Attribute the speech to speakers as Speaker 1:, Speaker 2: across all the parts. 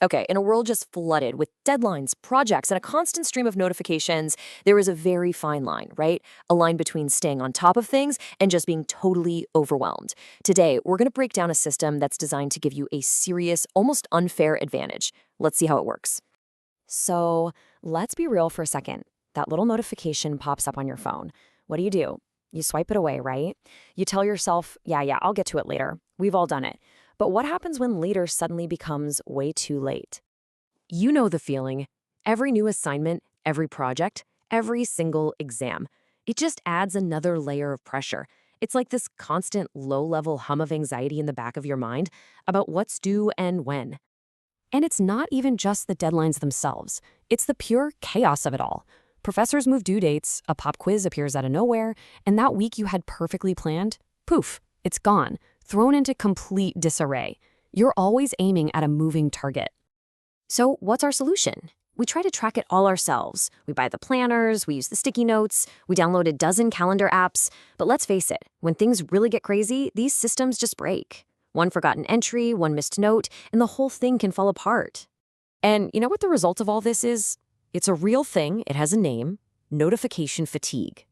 Speaker 1: Okay, in a world just flooded with deadlines, projects, and a constant stream of notifications, there is a very fine line, right? A line between staying on top of things and just being totally overwhelmed. Today, we're going to break down a system that's designed to give you a serious, almost unfair advantage. Let's see how it works. So, let's be real for a second. That little notification pops up on your phone. What do? You swipe it away, right? You tell yourself, yeah, I'll get to it later. We've all done it. But what happens when later suddenly becomes way too late? You know the feeling. Every new assignment, every project, every single exam. It just adds another layer of pressure. It's like this constant low-level hum of anxiety in the back of your mind about what's due and when. And it's not even just the deadlines themselves. It's the pure chaos of it all. Professors move due dates, a pop quiz appears out of nowhere, and that week you had perfectly planned, poof, it's gone, thrown into complete disarray. You're always aiming at a moving target. So what's our solution? We try to track it all ourselves. We buy the planners, we use the sticky notes, we download a dozen calendar apps. But let's face it, when things really get crazy, these systems just break. One forgotten entry, one missed note, and the whole thing can fall apart. And you know what the result of all this is? It's a real thing, it has a name: notification fatigue.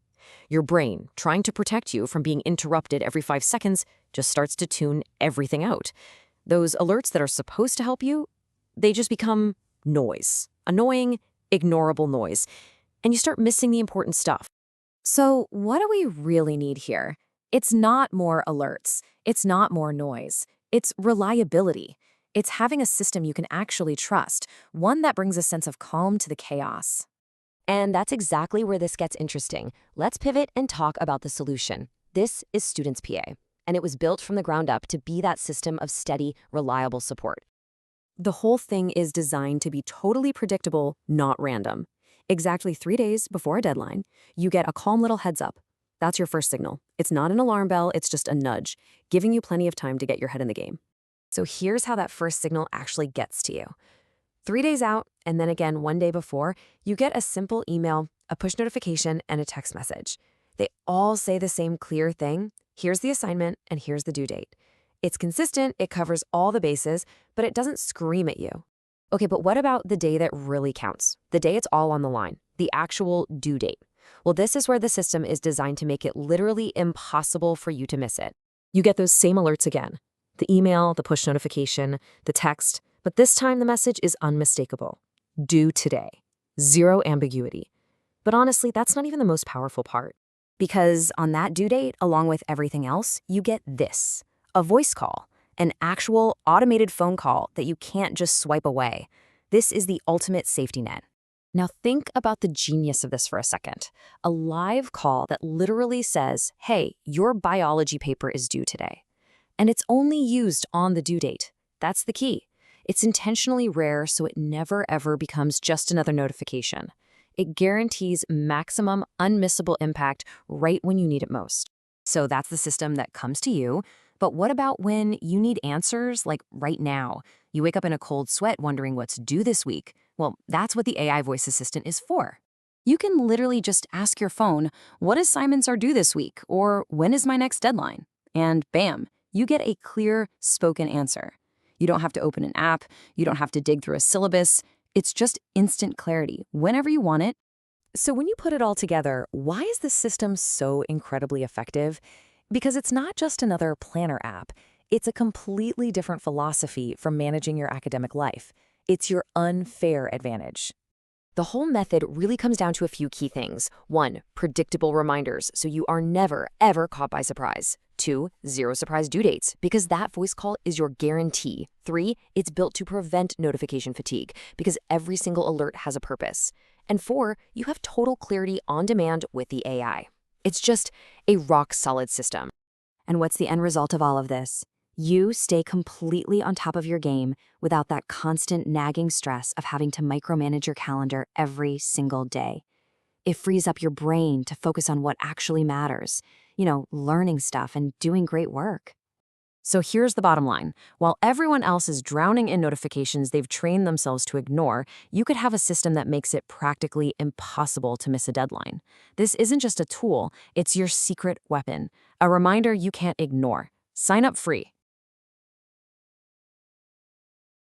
Speaker 1: Your brain, trying to protect you from being interrupted every 5 seconds, just starts to tune everything out. Those alerts that are supposed to help you, they just become noise. Annoying, ignorable noise. And you start missing the important stuff. So what do we really need here? It's not more alerts. It's not more noise. It's reliability. It's having a system you can actually trust, one that brings a sense of calm to the chaos. And that's exactly where this gets interesting. Let's pivot and talk about the solution. This is Studentz PA, and it was built from the ground up to be that system of steady, reliable support. The whole thing is designed to be totally predictable, not random. Exactly 3 days before a deadline, you get a calm little heads up. That's your first signal. It's not an alarm bell, it's just a nudge, giving you plenty of time to get your head in the game. So here's how that first signal actually gets to you. 3 days out, and then again 1 day before, you get a simple email, a push notification, and a text message. They all say the same clear thing: here's the assignment, and here's the due date. It's consistent, it covers all the bases, but it doesn't scream at you. Okay, but what about the day that really counts? The day it's all on the line, the actual due date. Well, this is where the system is designed to make it literally impossible for you to miss it. You get those same alerts again: the email, the push notification, the text, but this time the message is unmistakable. Due today. Zero ambiguity. But honestly, that's not even the most powerful part. Because on that due date, along with everything else, you get this: a voice call, an actual automated phone call that you can't just swipe away. This is the ultimate safety net. Now think about the genius of this for a second. A live call that literally says, hey, your biology paper is due today. And it's only used on the due date. That's the key. It's intentionally rare, so it never ever becomes just another notification. It guarantees maximum unmissable impact right when you need it most. So that's the system that comes to you. But what about when you need answers, like right now? You wake up in a cold sweat wondering what's due this week. Well, that's what the AI voice assistant is for. You can literally just ask your phone, what assignments are due this week? Or when is my next deadline? And bam, you get a clear, spoken answer. You don't have to open an app. You don't have to dig through a syllabus. It's just instant clarity whenever you want it. So when you put it all together, why is this system so incredibly effective? Because it's not just another planner app. It's a completely different philosophy for managing your academic life. It's your unfair advantage. The whole method really comes down to a few key things. 1, predictable reminders, so you are never, ever caught by surprise. 2, zero surprise due dates, because that voice call is your guarantee. 3, it's built to prevent notification fatigue, because every single alert has a purpose. And 4, you have total clarity on demand with the AI. It's just a rock-solid system. And what's the end result of all of this? You stay completely on top of your game without that constant nagging stress of having to micromanage your calendar every single day. It frees up your brain to focus on what actually matters, learning stuff and doing great work. So here's the bottom line. While everyone else is drowning in notifications they've trained themselves to ignore, you could have a system that makes it practically impossible to miss a deadline. This isn't just a tool, it's your secret weapon, a reminder you can't ignore. Sign up free